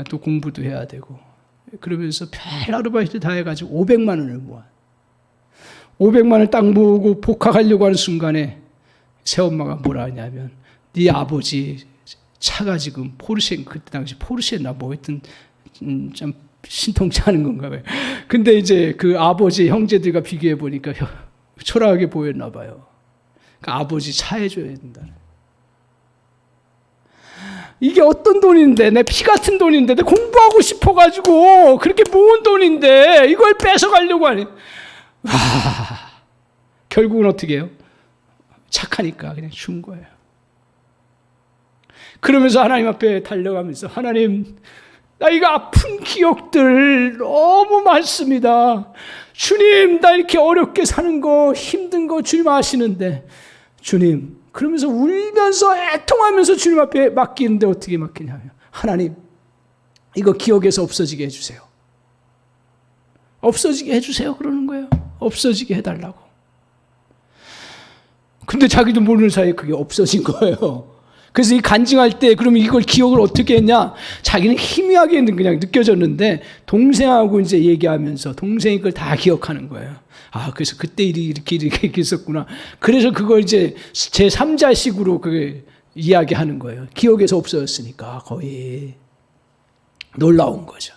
또 공부도 해야 되고. 그러면서 별 아르바이트 다 해가지고 500만 원을 모아. 500만 원을 딱 모으고 복학하려고 하는 순간에 새엄마가 뭐라 하냐면 네 아버지 차가 지금 포르쉐, 그때 당시 포르쉐나 뭐 하여튼 좀 신통치 않은 건가 봐요. 근데 이제 그 아버지 형제들과 비교해 보니까 초라하게 보였나 봐요. 그러니까 아버지 차 해줘야 된다. 이게 어떤 돈인데, 내 피 같은 돈인데, 내 공부하고 싶어가지고 그렇게 모은 돈인데 이걸 뺏어가려고 하네. 결국은 어떻게 해요? 착하니까 그냥 준 거예요. 그러면서 하나님 앞에 달려가면서 하나님, 나 이거 아픈 기억들 너무 많습니다. 주님, 나 이렇게 어렵게 사는 거 힘든 거 주님 아시는데 주님, 그러면서 울면서 애통하면서 주님 앞에 맡기는데 어떻게 맡기냐면 하나님, 이거 기억에서 없어지게 해주세요. 없어지게 해주세요 그러는 거예요. 없어지게 해달라고. 근데 자기도 모르는 사이에 그게 없어진 거예요. 그래서 이 간증할 때 그러면 이걸 기억을 어떻게 했냐? 자기는 희미하게 그냥 느껴졌는데 동생하고 이제 얘기하면서 동생이 그걸 다 기억하는 거예요. 아, 그래서 그때 이렇게 있었구나. 그래서 그걸 이제 제 3자식으로 그 이야기하는 거예요. 기억에서 없어졌으니까 거의. 놀라운 거죠.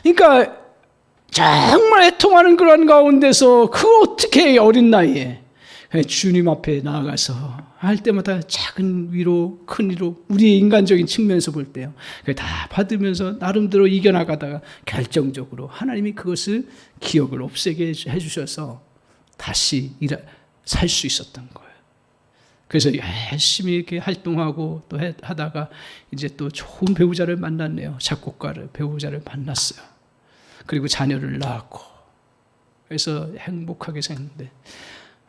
그러니까 정말 애통하는 그런 가운데서 그 어떻게 어린 나이에 주님 앞에 나아가서 할 때마다 작은 위로, 큰 위로, 우리의 인간적인 측면에서 볼 때요. 다 받으면서 나름대로 이겨나가다가 결정적으로 하나님이 그것을 기억을 없애게 해주셔서 다시 살 수 있었던 거예요. 그래서 열심히 이렇게 활동하고 또 하다가 이제 또 좋은 배우자를 만났네요. 작곡가를, 배우자를 만났어요. 그리고 자녀를 낳았고. 그래서 행복하게 사는데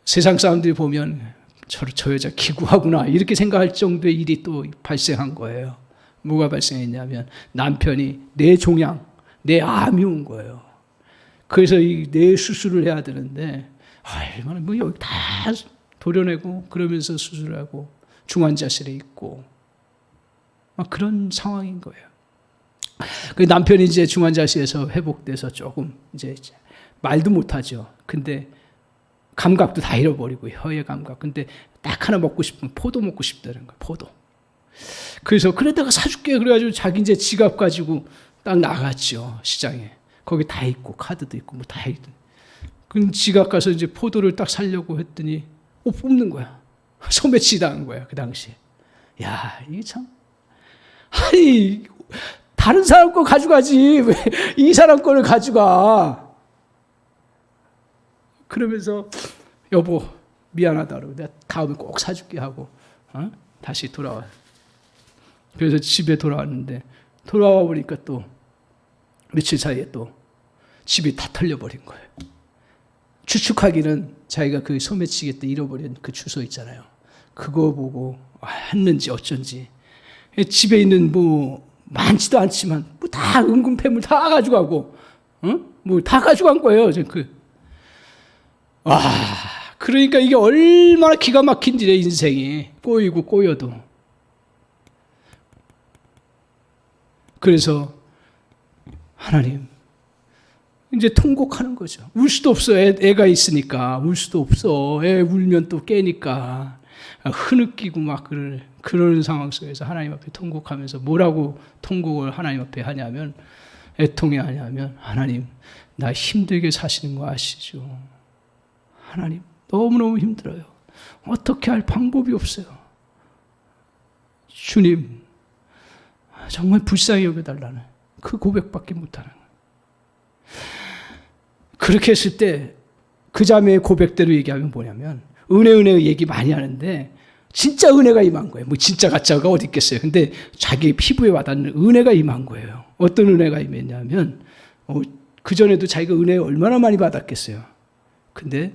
세상 사람들이 보면 저 여자 기구하구나 이렇게 생각할 정도의 일이 또 발생한 거예요. 뭐가 발생했냐면 남편이 뇌 종양, 뇌 암이 온 거예요. 그래서 이 뇌 수술을 해야 되는데 얼마나 뭐 여기 다 도려내고 그러면서 수술하고 중환자실에 있고 막 그런 상황인 거예요. 그 남편이 이제 중환자실에서 회복돼서 조금 이제 말도 못하죠. 근데 감각도 다 잃어버리고 혀의 감각. 근데 딱 하나 먹고 싶으면 포도 먹고 싶다는 거예요. 포도. 그래서 그래 내가 사줄게. 그래가지고 자기 이제 지갑 가지고 딱 나갔죠. 시장에. 거기 다 있고 카드도 있고 뭐 다 있고. 그 지갑 가서 이제 포도를 딱 사려고 했더니 뽑는 거야. 소매치 당한 거야 그 당시에. 야 이게 참 아니 다른 사람 거 가져가지 왜 이 사람 거를 가져가. 그러면서 여보 미안하다 그러고 내가 다음에 꼭 사줄게 하고 다시 돌아와. 그래서 집에 돌아왔는데 돌아와 보니까 또 며칠 사이에 또 집이 다 털려버린 거예요. 추측하기는 자기가 그 소매치기 때 잃어버린 그 주소 있잖아요. 그거 보고 했는지 어쩐지 집에 있는 뭐 많지도 않지만 뭐 다 은근 패물 다 가져가고 뭐 다 가져간 거예요. 그러니까 이게 얼마나 기가 막힌지 내 인생이 꼬이고 꼬여도. 그래서 하나님 이제 통곡하는 거죠. 울 수도 없어. 애가 있으니까 울 수도 없어. 애 울면 또 깨니까 흐느끼고 막 그러는 상황 속에서 하나님 앞에 통곡하면서 뭐라고 통곡을 하나님 앞에 하냐면 애통해 하냐면 하나님 나 힘들게 사시는 거 아시죠? 하나님 너무너무 힘들어요. 어떻게 할 방법이 없어요. 주님 정말 불쌍히 여겨달라는 그 고백밖에 못하는 거예요. 그렇게 했을 때 그 자매의 고백대로 얘기하면 뭐냐면 은혜 얘기 많이 하는데 진짜 은혜가 임한 거예요. 뭐 진짜 가짜가 어디 있겠어요. 근데 자기 피부에 와닿는 은혜가 임한 거예요. 어떤 은혜가 임했냐면 그전에도 자기가 은혜 얼마나 많이 받았겠어요. 근데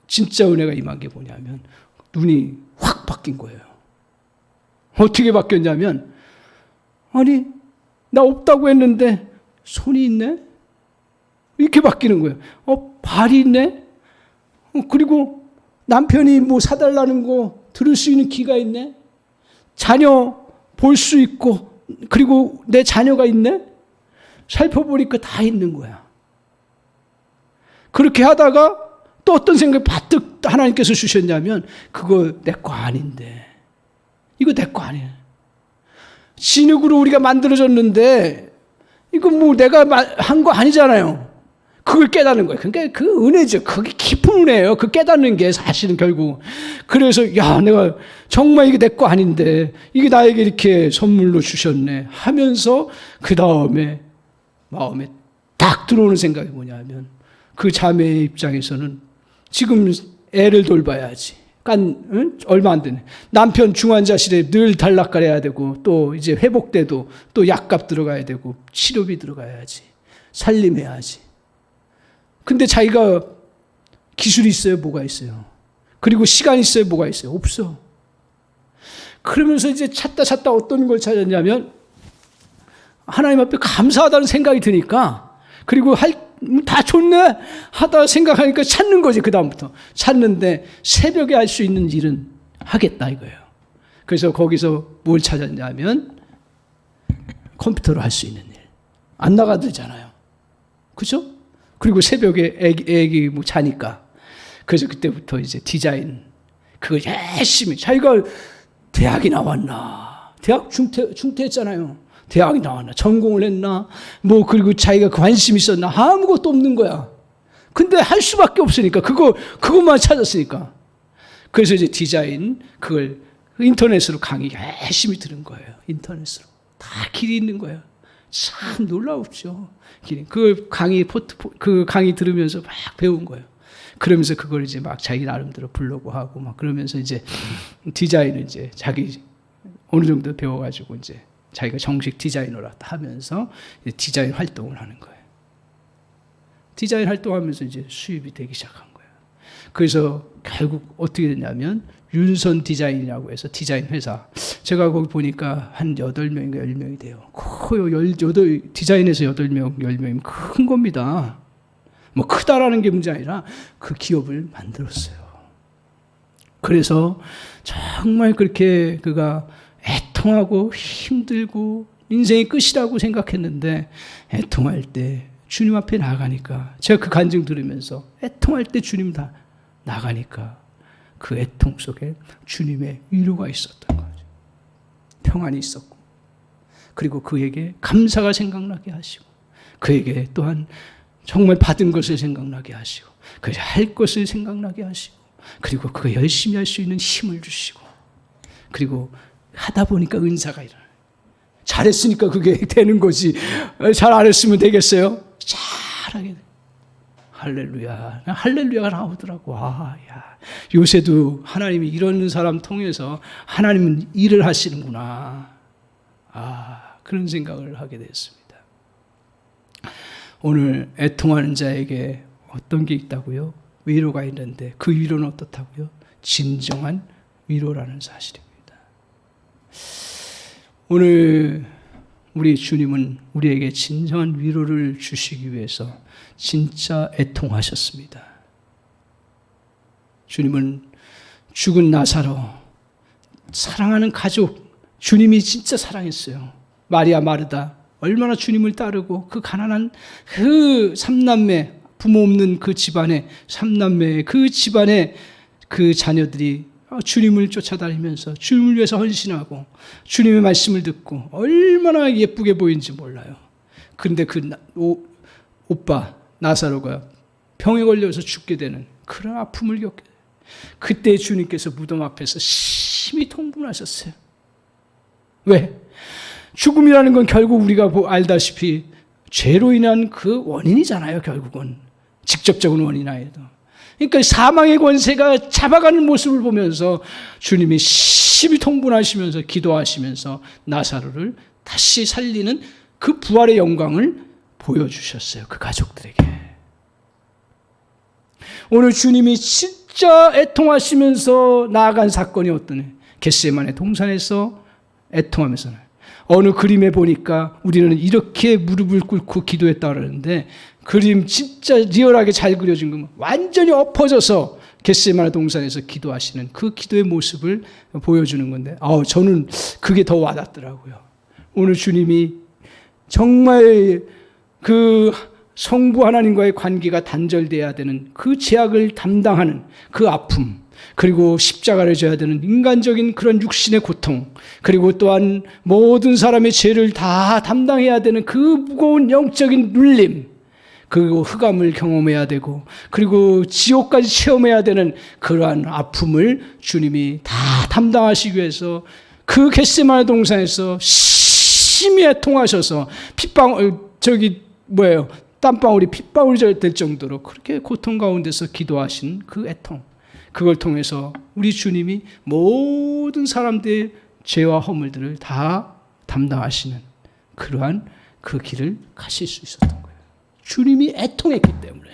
진짜 은혜가 임한 게 뭐냐면 눈이 확 바뀐 거예요. 어떻게 바뀌었냐면 아니 나 없다고 했는데 손이 있네? 이렇게 바뀌는 거예요. 발이 있네? 그리고 남편이 뭐 사달라는 거 들을 수 있는 귀가 있네? 자녀 볼 수 있고 그리고 내 자녀가 있네? 살펴보니까 다 있는 거야. 그렇게 하다가 또 어떤 생각이 바뜩 하나님께서 주셨냐면 그거 내 거 아닌데 이거 내 거 아니야. 진흙으로 우리가 만들어졌는데 이거 뭐 내가 한 거 아니잖아요. 그걸 깨닫는 거예요. 그러니까 그 은혜죠. 그게 깊은 은혜예요. 그 깨닫는 게 사실은 결국. 그래서 야 내가 정말 이게 내 거 아닌데 이게 나에게 이렇게 선물로 주셨네 하면서 그 다음에 마음에 딱 들어오는 생각이 뭐냐면 그 자매의 입장에서는 지금 애를 돌봐야지. 얼마 안 되네. 남편 중환자실에 늘 단락가려야 되고 또 이제 회복돼도 또 약값 들어가야 되고 치료비 들어가야지. 살림해야지. 근데 자기가 기술이 있어요? 뭐가 있어요? 그리고 시간이 있어요? 뭐가 있어요? 없어. 그러면서 이제 찾다 어떤 걸 찾았냐면 하나님 앞에 감사하다는 생각이 드니까 그리고 다 좋네 하다 생각하니까 찾는 거지. 그 다음부터 찾는데 새벽에 할 수 있는 일은 하겠다 이거예요. 그래서 거기서 뭘 찾았냐면 컴퓨터로 할 수 있는 일. 안 나가도 되잖아요. 그죠? 그리고 새벽에 애기 뭐 자니까. 그래서 그때부터 이제 디자인 그거 열심히 자기가 대학이 나왔나. 대학 중퇴했잖아요. 대학이 나왔나, 전공을 했나, 뭐 그리고 자기가 관심 있었나, 아무것도 없는 거야. 근데 할 수밖에 없으니까 그것만 찾았으니까. 그래서 이제 디자인 그걸 인터넷으로 강의 열심히 들은 거예요. 인터넷으로 다 길이 있는 거예요. 참 놀라웠죠. 그 강의 들으면서 막 배운 거예요. 그러면서 그걸 이제 막 자기 나름대로 블로그 하고 막 그러면서 이제 디자인을 이제 자기 어느 정도 배워가지고 이제 자기가 정식 디자이너라 하면서 디자인 활동을 하는 거예요. 디자인 활동하면서 이제 수입이 되기 시작한 거예요. 그래서 결국 어떻게 됐냐면 윤선 디자인이라고 해서 디자인 회사. 제가 거기 보니까 한 8명인가 10명이 돼요. 디자인에서 8명, 10명이면 큰 겁니다. 뭐 크다라는 게 문제 아니라 그 기업을 만들었어요. 그래서 정말 그렇게 그가 애통하고 힘들고 인생이 끝이라고 생각했는데 애통할 때 주님 앞에 나가니까 제가 그 간증 들으면서 애통할 때 주님 다 나가니까 그 애통 속에 주님의 위로가 있었던 거죠. 평안이 있었고 그리고 그에게 감사가 생각나게 하시고 그에게 또한 정말 받은 것을 생각나게 하시고 그 할 것을 생각나게 하시고 그리고 그가 열심히 할 수 있는 힘을 주시고 그리고 하다 보니까 은사가 일어나요. 잘했으니까 그게 되는 거지. 잘 안 했으면 되겠어요? 잘하게 돼. 할렐루야. 할렐루야가 나오더라고. 야. 요새도 하나님이 이런 사람 통해서 하나님은 일을 하시는구나. 그런 생각을 하게 됐습니다. 오늘 애통하는 자에게 어떤 게 있다고요? 위로가 있는데 그 위로는 어떻다고요? 진정한 위로라는 사실입니다. 오늘 우리 주님은 우리에게 진정한 위로를 주시기 위해서 진짜 애통하셨습니다. 주님은 죽은 나사로 사랑하는 가족, 주님이 진짜 사랑했어요. 마리아 마르다 얼마나 주님을 따르고 그 가난한 그 3남매, 부모 없는 그 집안의 3남매의 그 집안의 그 자녀들이 주님을 쫓아다니면서 주님을 위해서 헌신하고 주님의 말씀을 듣고 얼마나 예쁘게 보이는지 몰라요. 그런데 그 오빠 나사로가 병에 걸려서 죽게 되는 그런 아픔을 겪게 돼요. 그때 주님께서 무덤 앞에서 심히 통분하셨어요. 왜? 죽음이라는 건 결국 우리가 알다시피 죄로 인한 그 원인이잖아요. 결국은 직접적인 원인 아니도. 그러니까 사망의 권세가 잡아가는 모습을 보면서 주님이 심히 통분하시면서 기도하시면서 나사로를 다시 살리는 그 부활의 영광을 보여주셨어요. 그 가족들에게. 오늘 주님이 진짜 애통하시면서 나아간 사건이 어떠냐. 겟세마네 동산에서 애통하면서 어느 그림에 보니까 우리는 이렇게 무릎을 꿇고 기도했다 그러는데 그림 진짜 리얼하게 잘 그려진 거 완전히 엎어져서 겟세마네 동산에서 기도하시는 그 기도의 모습을 보여주는 건데 저는 그게 더 와닿더라고요. 오늘 주님이 정말 그 성부 하나님과의 관계가 단절돼야 되는 그 죄악을 담당하는 그 아픔 그리고 십자가를 져야 되는 인간적인 그런 육신의 고통 그리고 또한 모든 사람의 죄를 다 담당해야 되는 그 무거운 영적인 눌림 그리고 흑암을 경험해야 되고 그리고 지옥까지 체험해야 되는 그러한 아픔을 주님이 다 담당하시기 위해서 그 겟세마네 동산에서 심히 애통하셔서 땀방울이 핏방울이 될 정도로 그렇게 고통 가운데서 기도하신 그 애통 그걸 통해서 우리 주님이 모든 사람들의 죄와 허물들을 다 담당하시는 그러한 그 길을 가실 수 있었던 거예요. 주님이 애통했기 때문에.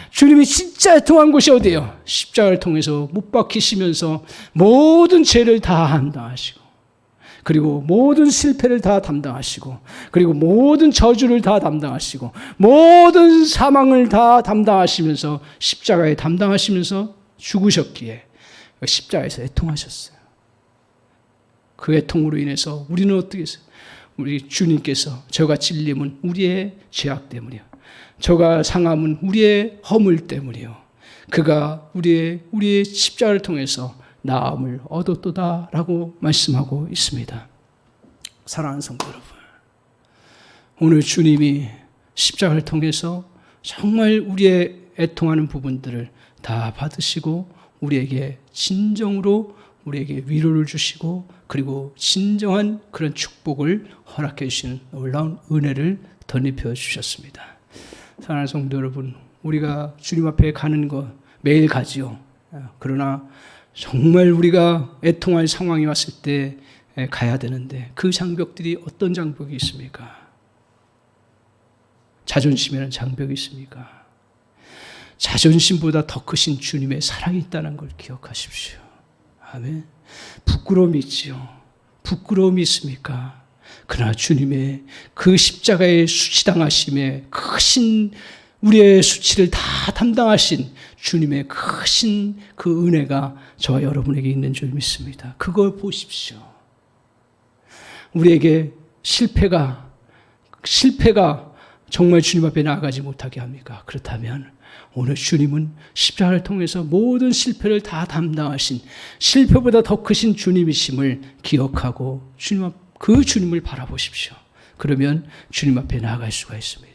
주님이 진짜 애통한 곳이 어디예요? 십자가를 통해서 못 박히시면서 모든 죄를 다 담당하시고 그리고 모든 실패를 다 담당하시고 그리고 모든 저주를 다 담당하시고 모든 사망을 다 담당하시면서 십자가에 담당하시면서 죽으셨기에 십자가에서 애통하셨어요. 그 애통으로 인해서 우리는 어떻게 했어요? 우리 주님께서 저가 찔림은 우리의 죄악 때문이요. 저가 상함은 우리의 허물 때문이요. 그가 우리의 십자가를 통해서 나음을 얻었도다라고 말씀하고 있습니다. 사랑하는 성도 여러분, 오늘 주님이 십자가를 통해서 정말 우리의 애통하는 부분들을 다 받으시고 우리에게 진정으로 우리에게 위로를 주시고 그리고 진정한 그런 축복을 허락해 주시는 놀라운 은혜를 덧입혀 주셨습니다. 사랑하는 성도 여러분, 우리가 주님 앞에 가는 것 매일 가지요. 그러나 정말 우리가 애통할 상황이 왔을 때 가야 되는데 그 장벽들이 어떤 장벽이 있습니까? 자존심에는 장벽이 있습니까? 자존심보다 더 크신 주님의 사랑이 있다는 걸 기억하십시오. 아멘. 부끄러움이 있지요. 부끄러움이 있습니까? 그러나 주님의 그 십자가의 수치당하심에 크신 우리의 수치를 다 담당하신 주님의 크신 그 은혜가 저와 여러분에게 있는 줄 믿습니다. 그걸 보십시오. 우리에게 실패가 정말 주님 앞에 나아가지 못하게 합니까? 그렇다면 오늘 주님은 십자가를 통해서 모든 실패를 다 담당하신 실패보다 더 크신 주님이심을 기억하고 그 주님을 바라보십시오. 그러면 주님 앞에 나아갈 수가 있습니다.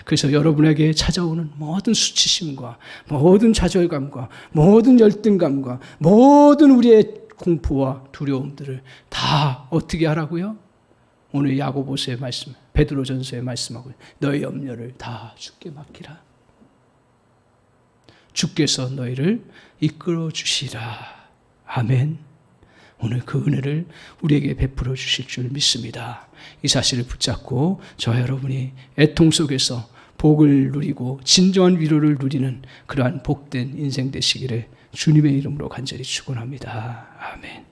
그래서 여러분에게 찾아오는 모든 수치심과 모든 좌절감과 모든 열등감과 모든 우리의 공포와 두려움들을 다 어떻게 하라고요? 오늘 야고보서의 말씀, 베드로전서의 말씀하고 너희 염려를 다 주께 맡기라. 주께서 너희를 이끌어 주시라. 아멘. 오늘 그 은혜를 우리에게 베풀어 주실 줄 믿습니다. 이 사실을 붙잡고 저와 여러분이 애통 속에서 복을 누리고 진정한 위로를 누리는 그러한 복된 인생 되시기를 주님의 이름으로 간절히 축원합니다. 아멘.